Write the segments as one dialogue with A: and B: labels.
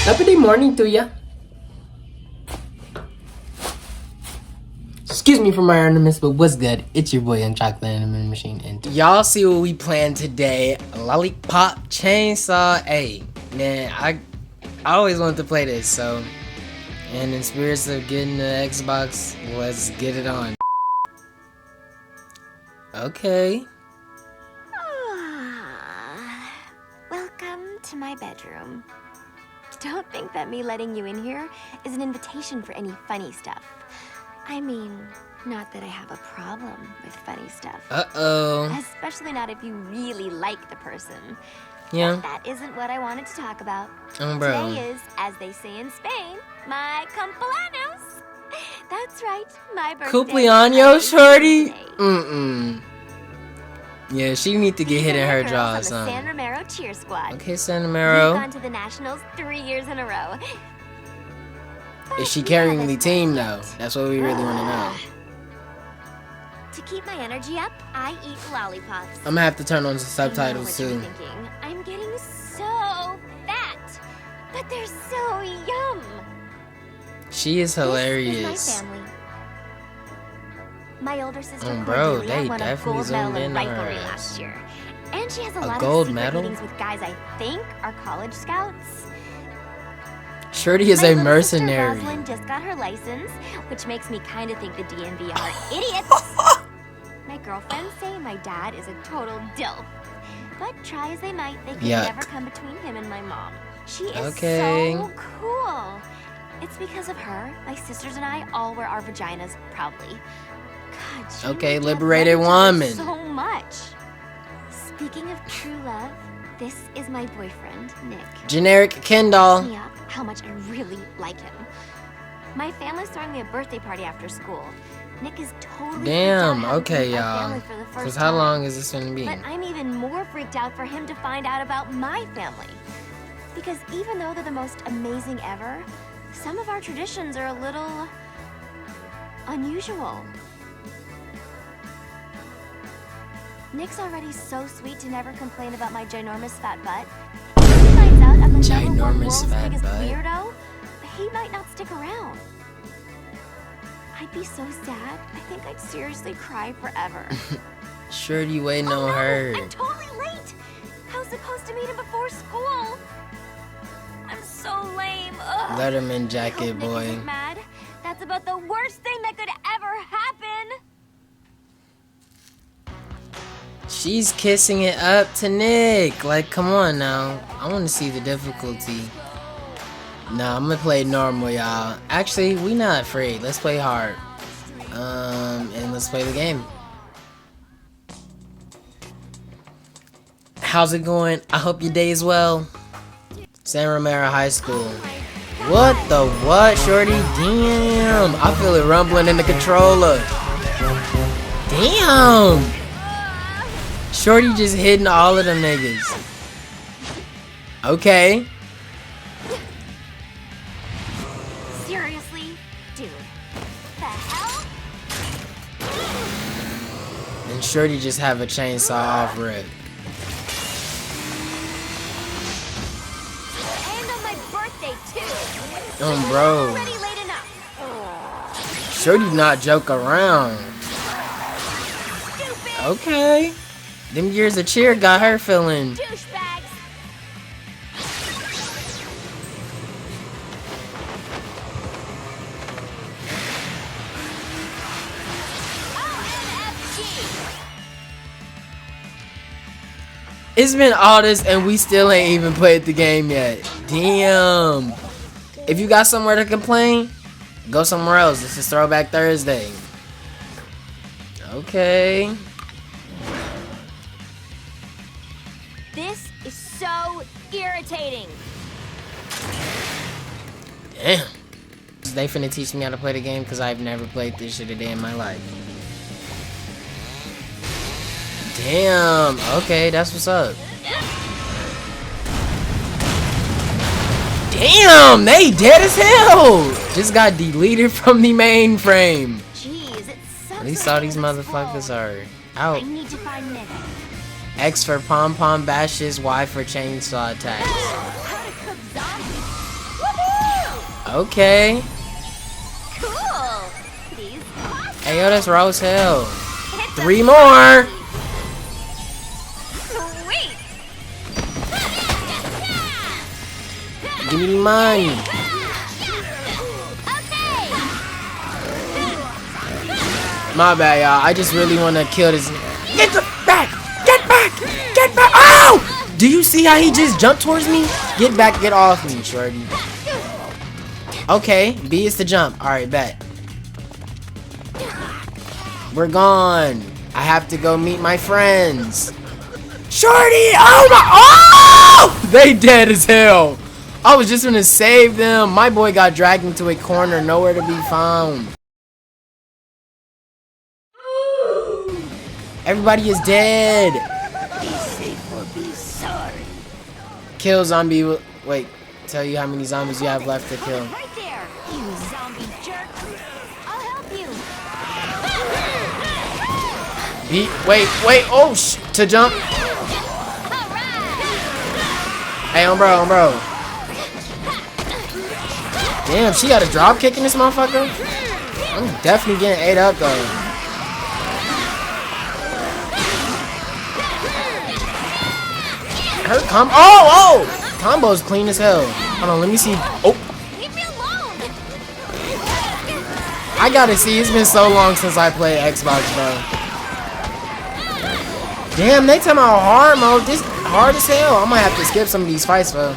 A: Happy morning to ya. Excuse me for my ornaments, but what's good? It's your boy on Chocolat Anime Machine, and y'all see what we planned today. Lollipop chainsaw. Hey, man, I always wanted to play this, so and in spirits of getting the Xbox, let's get it on. Okay.
B: Welcome to my bedroom. Don't think that me letting you in here is an invitation for any funny stuff. I mean, not that I have a problem with funny stuff.
A: Uh-oh.
B: Especially not if you really like the person.
A: Yeah.
B: But that isn't what I wanted to talk about.
A: Oh, bro.
B: Today is, as they say in Spain, my cumpleaños. That's right, my birthday.
A: Cumpleaños, shorty? Mm-mm. Yeah, she need to get hit in her jaw or something.
B: San Romero cheer squad.
A: Okay, San Romero.
B: We've gone to the Nationals 3 years in a row.
A: Is she carrying the team though? That's what we really want to know.
B: To keep my energy up, I eat lollipops.
A: I'm gonna have to turn on the subtitles too.
B: I'm getting so fat, but they're so yum.
A: She is hilarious.
B: This is my family. My older sister
A: bro,
B: Juliet
A: they
B: won a
A: definitely
B: gold medal
A: zoomed
B: in
A: in on her
B: riflery
A: ass.
B: last year, and she has a lot
A: gold
B: of secret
A: medal?
B: meetings with guys I think are college scouts.
A: Shorty is
B: My
A: a
B: little
A: mercenary.
B: sister Rosalind just got her license, which makes me kind of think the DMV are idiots. My girlfriends say my dad is a total dilf, but try as they might, they can never come between him and my mom. She is so cool. It's because of her, my sisters and I all wear our vaginas proudly. God, she
A: Okay,
B: made
A: liberated
B: that love
A: woman.
B: so much. Speaking of true love, this is my boyfriend, Nick.
A: Generic Ken doll.
B: Me up how much I really like him. My family's throwing me a birthday party after school. Nick is totally
A: Damn,
B: freaked out
A: okay,
B: having
A: y'all.
B: to meet my family for the first
A: Because how
B: time.
A: long is this gonna be?
B: But I'm even more freaked out for him to find out about my family. Because even though they're the most amazing ever, some of our traditions are a little unusual. Nick's already so sweet to never complain about my ginormous fat butt. If he finds out I'm the #1 world's biggest weirdo, he might not stick around. I'd be so sad. I think I'd seriously cry forever.
A: Shorty waiting on her.
B: I'm totally late. I was supposed to meet him before school. I'm so lame. Ugh.
A: Letterman
B: I
A: jacket,
B: hope Nick
A: boy.
B: isn't mad. That's about the worst thing that could ever happen.
A: She's kissing it up to Nick. Like, come on now. I want to see the difficulty. Nah, I'm gonna play normal, y'all. Actually, we not afraid. Let's play hard. And let's play the game. How's it going? I hope your day is well. San Romero High School. What the what, shorty? Damn. I feel it rumbling in the controller. Damn. Shorty just hitting all of them niggas. Okay.
B: Seriously? Dude. The hell?
A: And Shorty just have a chainsaw off rip.
B: And on my birthday, too.
A: Bro.
B: Already late enough.
A: Shorty not joke around.
B: Stupid
A: Okay. Them years of cheer got her feeling.
B: douchebags.
A: It's been all this and we still ain't even played the game yet. Damn. If you got somewhere to complain, go somewhere else. This is Throwback Thursday. Okay.
B: This is so irritating.
A: Damn. They finna teach me how to play the game because I've never played this shit a day in my life. Damn. Okay, that's what's up. Damn, they dead as hell. Just got deleted from the mainframe.
B: Jeez, it sucks.
A: At least all these motherfuckers are out.
B: I need to find Nick.
A: X for pom pom bashes, Y for chainsaw attacks.
B: How to cook zombies.
A: Okay.
B: Cool. These
A: Hey, yo, that's raw as hell. 3 more.
B: sweet.
A: Give me the money.
B: Okay.
A: My bad, y'all. I just really want to kill this. Get back! Get back! Get back! Oh! Do you see how he just jumped towards me? Get back, get off me, shorty. Okay, B is to jump. Alright, bet. We're gone. I have to go meet my friends. Shorty! Oh my! Oh! They dead as hell. I was just gonna save them. My boy got dragged into a corner, nowhere to be found. Everybody is dead.
C: Be safe or be sorry.
A: Kill zombie. Wait, tell you how many zombies you have left to kill.
B: Right there, you zombie jerk. I'll help you.
A: Wait. Oh, to jump. Hey, on bro. Damn, she got a drop kick in this motherfucker. I'm definitely getting ate up though. Her combo. Oh! Combo's clean as hell. Hold on, let me see. Oh.
B: Leave me alone.
A: I gotta see. It's been so long since I played Xbox, bro. Damn, they talking about hard mode. This hard as hell. I'm gonna have to skip some of these fights, bro.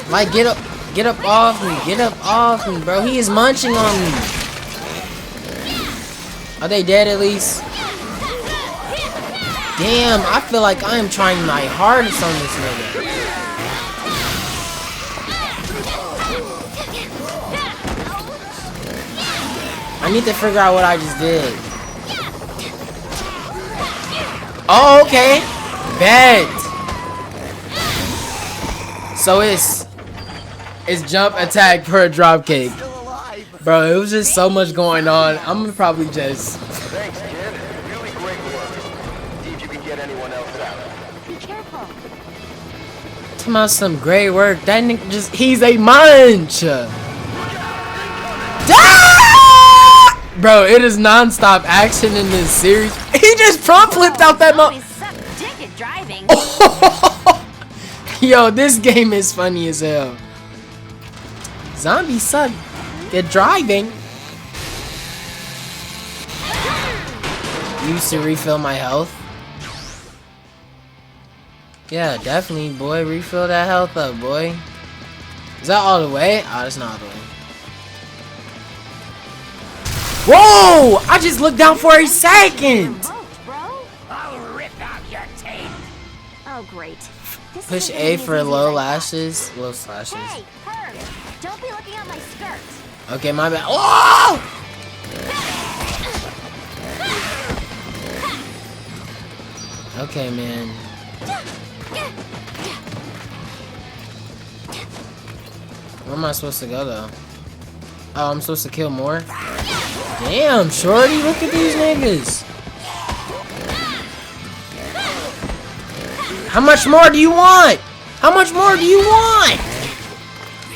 A: Like, get up off me. Get up off me, bro. He is munching on me. Are they dead at least? Damn, I feel like I am trying my hardest on this nigga. I need to figure out what I just did. Oh, okay. Bet. So it's jump attack per drop kick. Bro, it was just so much going on. I'm gonna probably just...
D: Thanks, kid. Really great work. See if you can get anyone else out.
B: Be careful.
A: Talking about some great work. That nigga just... He's a munch! Ah! Bro, it is non-stop action in this series. He just front flipped out that mo...
B: Zombies suck dick at driving.
A: Yo, this game is funny as hell. Zombies suck at driving. Used to refill my health. Yeah, definitely, boy. Refill that health up, boy. Is that all the way? Oh, that's not all the way. Whoa! I just looked down for a second.
C: I'll rip out your teeth.
B: Oh, great. This
A: Push
B: isn't
A: A
B: as
A: for
B: easy as
A: low
B: I
A: lashes. Low slashes.
B: thought. Hey, her! Don't be looking at my skirt.
A: Okay, my bad. Oh! Okay, man. Where am I supposed to go, though? Oh, I'm supposed to kill more? Damn, shorty, look at these niggas. How much more do you want? How much more do you want?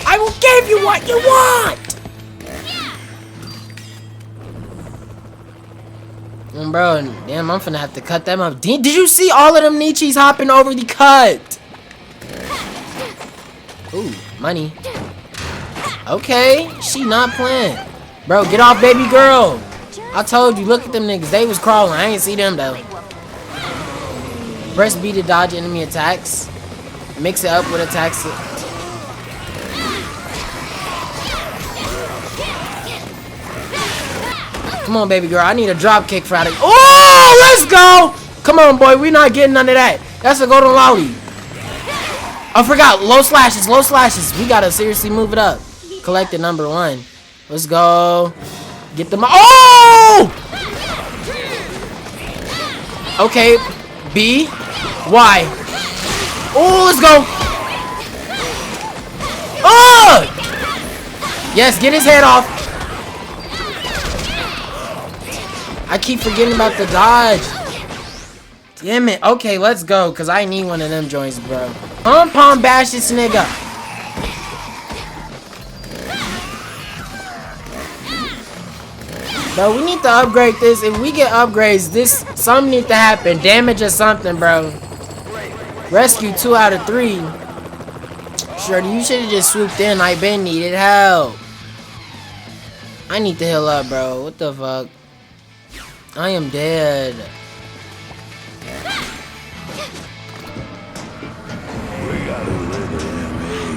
A: I will give you what you want! Bro, damn, I'm finna have to cut them up. Did you see all of them Nichis hopping over the cut? Ooh, money. Okay, she not playing. Bro, get off baby girl. I told you, look at them niggas. They was crawling. I ain't see them though. Press B to dodge enemy attacks. Mix it up with attacks. Come on, baby girl. I need a drop kick for out of. Oh, let's go! Come on, boy. We not getting none of that. That's a golden lolly. I forgot. Low slashes. Low slashes. We gotta seriously move it up. Collected number 1. Let's go. Get them. Oh! Okay. B. Y. Oh, let's go. Oh! Yes, get his head off. I keep forgetting about the dodge. Damn it. Okay, let's go. Because I need one of them joints, bro. Pom bash this nigga. Bro, we need to upgrade this. If we get upgrades, this something needs to happen. Damage or something, bro. Rescue 2 out of 3. Shorty, you should have just swooped in. I been needed help. I need to heal up, bro. What the fuck? I am dead.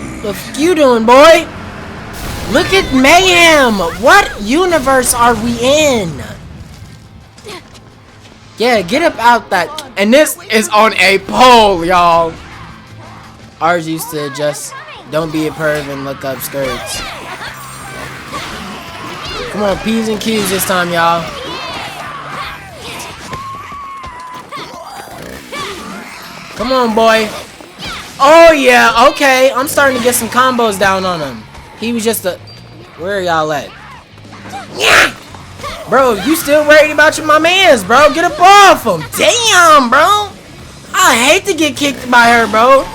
A: What the fuck you doing, boy? Look at mayhem! What universe are we in? Yeah, get up out that. And this is on a pole, y'all. Ours used to just don't be a perv and look up skirts. Come on, P's and Q's this time, y'all. Come on, boy. Oh, yeah, okay. I'm starting to get some combos down on him. He was just a... Where are y'all at? Yeah! Bro, you still worried about my mans, bro. Get up off him. Damn, bro. I hate to get kicked by her, bro.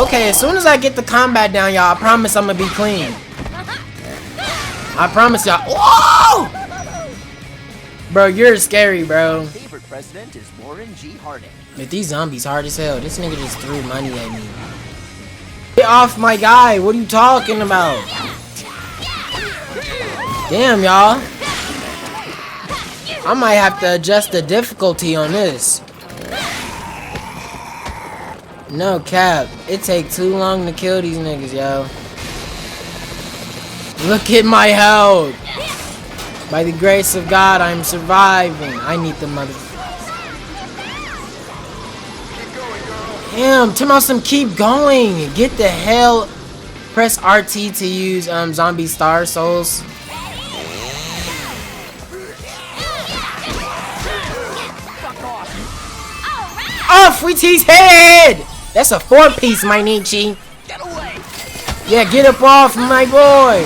A: Okay, as soon as I get the combat down, y'all, I promise I'm gonna be clean. I promise y'all. Whoa! Bro, you're scary, bro.
E: Favorite president is Warren G. Harding.
A: But these zombies hard as hell. This nigga just threw money at me. Get off my guy. What are you talking about? Damn, y'all. I might have to adjust the difficulty on this. No cap. It take too long to kill these niggas, yo. Look at my health. By the grace of God, I'm surviving. I need the mother... Damn, turn on some keep going. Get the hell. Press RT to use zombie star souls. Off with his head! That's a 4-piece, my Nietzsche. Yeah, get up off, my boy.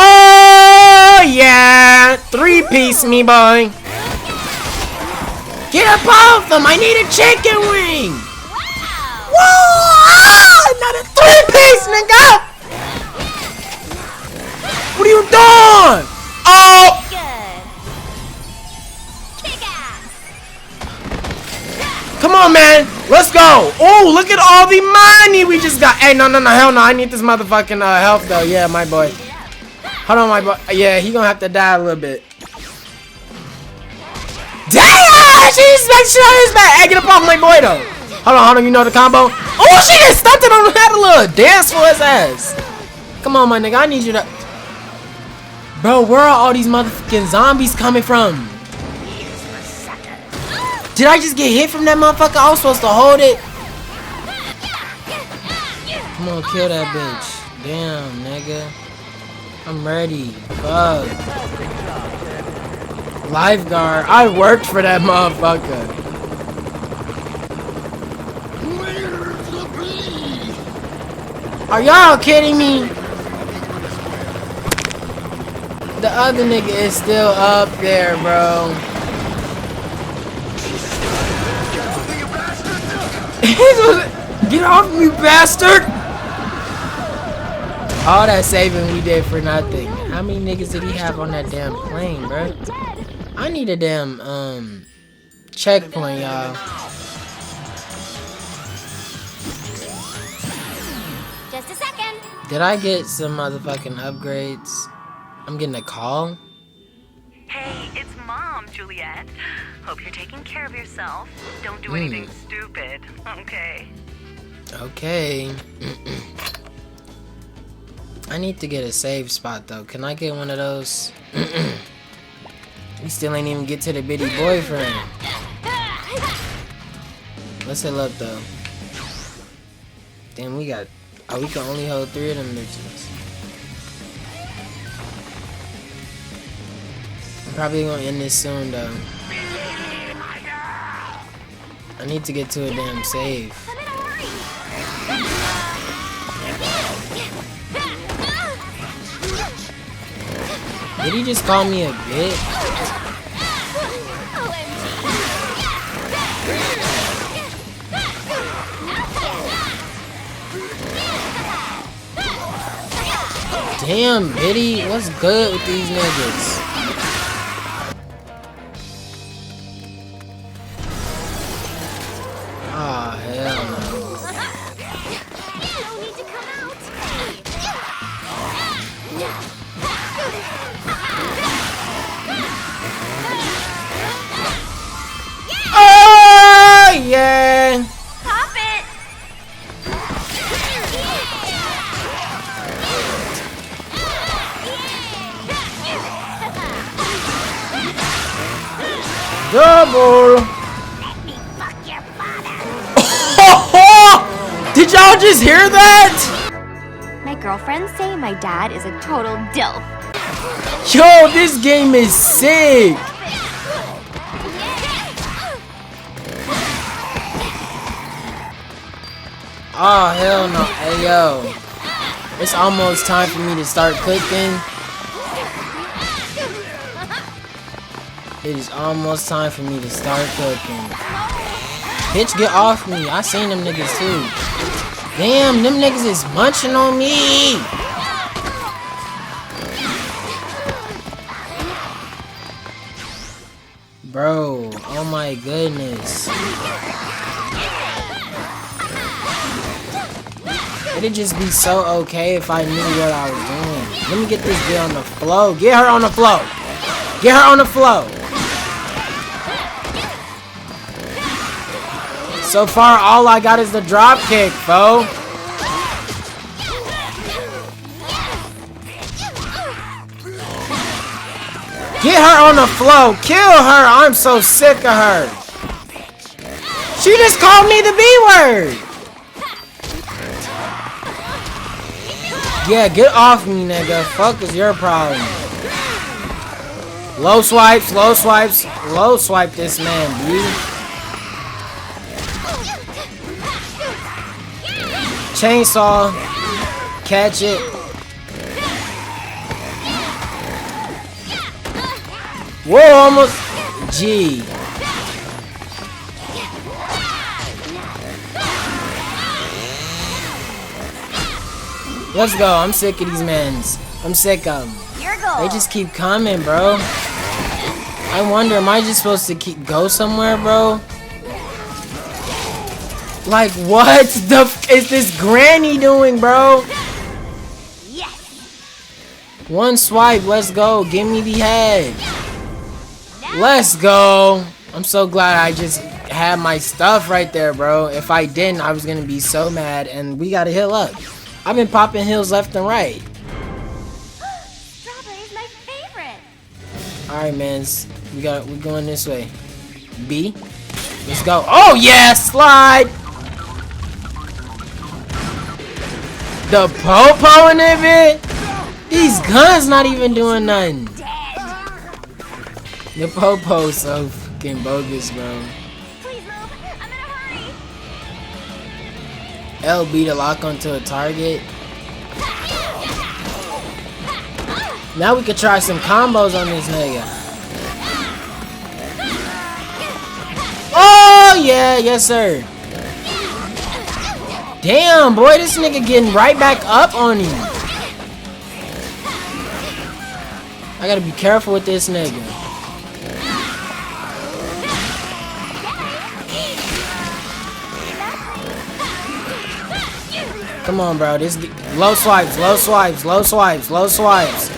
A: Oh, yeah. 3-piece, me boy. Get up off them. I need a chicken wing. Whoa! Not a 3-piece, nigga. What are you doing? Oh! Come on, man. Let's go. Oh, look at all the money we just got. Hey, no, hell no. I need this motherfucking health, though. Yeah, my boy. Hold on, my boy. Yeah, he gonna have to die a little bit. Damn! She's back. She's back. Hey, get up off my boy, though. Hold on. You know the combo? Oh, she just stunted on him. Had a little dance for his ass. Come on, my nigga. I need you to... Bro, where are all these motherfucking zombies coming from? Did I just get hit from that motherfucker? I was supposed to hold it. Come on, kill that bitch. Damn, nigga. I'm ready. Fuck. Lifeguard. I worked for that motherfucker. Are y'all kidding me? The other nigga is still up there, bro. Get off me, bastard! All that saving we did for nothing. How many niggas did he have on that damn plane, bro? I need a damn checkpoint, y'all.
B: Just a second.
A: Did I get some motherfucking upgrades? I'm getting a call.
F: Hey, it's Mom, Juliet. Hope you're taking care of yourself. Don't do anything stupid, okay?
A: Okay. I need to get a save spot, though. Can I get one of those? We still ain't even get to the bitty boyfriend. Let's heal up, though. Damn, we got... Oh, we can only hold 3 of them bitches. I'm probably gonna end this soon, though. I need to get to a damn save. Did he just call me a bitch? Damn, Biddy, what's good with these niggas? Ah, hell no.
B: No need to come out.
A: Oh, yeah.
B: Pop it.
A: Double.
B: Let me fuck your father.
A: Did y'all just hear that?
B: My girlfriends say my dad is a total dilf.
A: Yo, this game is sick. Oh, hell no. Hey, yo. It's almost time for me to start cooking. It is almost time for me to start cooking. Bitch, get off me. I seen them niggas too. Damn, them niggas is munching on me. Bro, oh my goodness. It'd just be so okay if I knew what I was doing. Let me get this girl on the floor. Get her on the floor. Get her on the floor. So far, all I got is the drop kick, fo. Get her on the floor. Kill her. I'm so sick of her. She just called me the B word. Yeah, get off me, nigga. Fuck is your problem? Low swipes, low swipes. Low swipe this man, dude. Chainsaw. Catch it. Whoa, almost. G. Let's go. I'm sick of these mans. I'm sick of them. They just keep coming, bro. I wonder, am I just supposed to go somewhere, bro? Like, what the f is this granny doing, bro?
B: Yes.
A: One swipe, let's go. Give me the head. Let's go. I'm so glad I just had my stuff right there, bro. If I didn't, I was gonna be so mad. And we gotta heal up. I've been popping heals left and right.
B: Strawberry's my favorite.
A: Alright, mans. We're going this way. B. Let's go. Oh yeah, slide! The po-po in it, bit? These guns not even doing nothing. The po-po's so fucking bogus, bro.
B: Please move. I'm in a hurry.
A: LB to lock onto a target. Now we could try some combos on this nigga. Oh yeah, yes sir. Damn, boy, this nigga getting right back up on him. I gotta be careful with this nigga. Come on, bro. This low swipes, low swipes, low swipes, low swipes.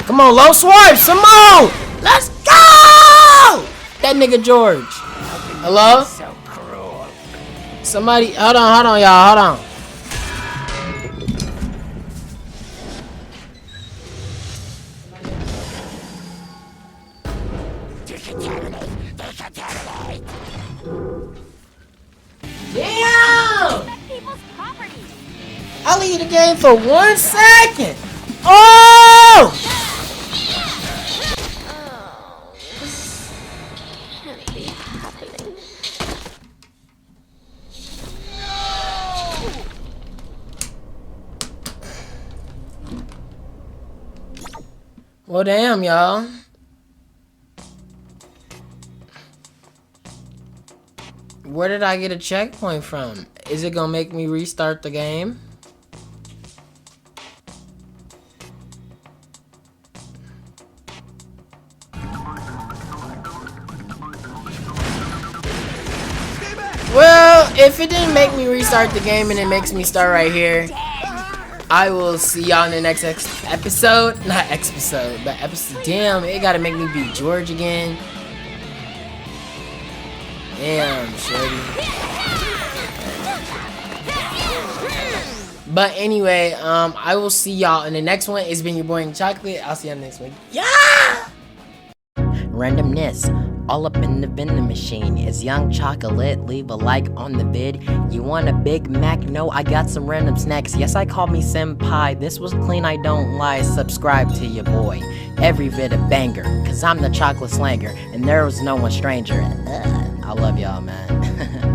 A: Come on, low swipes, some more. Let's go! That nigga George. Hello?
C: So cruel.
A: Somebody, hold on, y'all, hold on.
C: Decontaminate. Decontaminate.
A: Damn!
B: People's property.
A: I'll leave the game for 1 second. Oh!
B: Can't be happening.
A: Well, damn, y'all. Where did I get a checkpoint from? Is it gonna make me restart the game? if it didn't make me restart the game and it makes me start right here, I will see y'all in the next episode. Not episode, but episode. Damn, it gotta make me beat George again. Damn, shorty. But anyway, I will see y'all in the next one. It's been your boy Chocolate. I'll see y'all next one. Yeah!
G: Randomness, all up in the vending machine. Is Young Chocolate? Leave a like on the vid. You want a Big Mac? No, I got some random snacks. Yes, I call me Senpai. This was clean, I don't lie. Subscribe to your boy. Every vid a banger, cause I'm the chocolate slanger, and there was no one stranger. I love y'all, man.